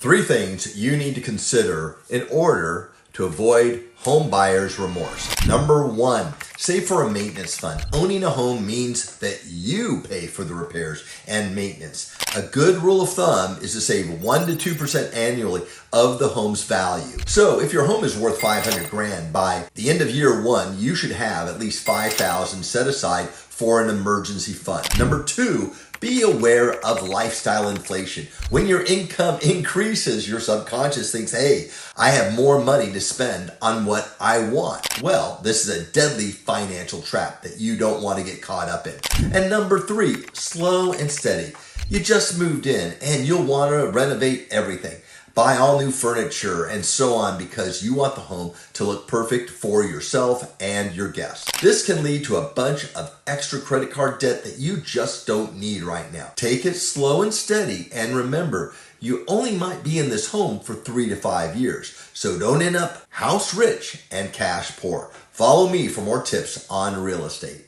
Three things you need to consider in order to avoid home buyer's remorse. Number one, save for a maintenance fund. Owning a home means that you pay for the repairs and maintenance. A good rule of thumb is to save 1 to 2% annually of the home's value. So if your home is worth 500 grand, by the end of year one, you should have at least 5,000 set aside for an emergency fund. Number two, be aware of lifestyle inflation. When your income increases, your subconscious thinks, hey, I have more money to spend on what I want. Well, this is a deadly financial trap that you don't want to get caught up in. And number three, slow and steady. You just moved in and you'll want to renovate everything. Buy all new furniture and so on because you want the home to look perfect for yourself and your guests. This can lead to a bunch of extra credit card debt that you just don't need right now. Take it slow and steady, and remember, you only might be in this home for 3 to 5 years, so don't end up house rich and cash poor. Follow me for more tips on real estate.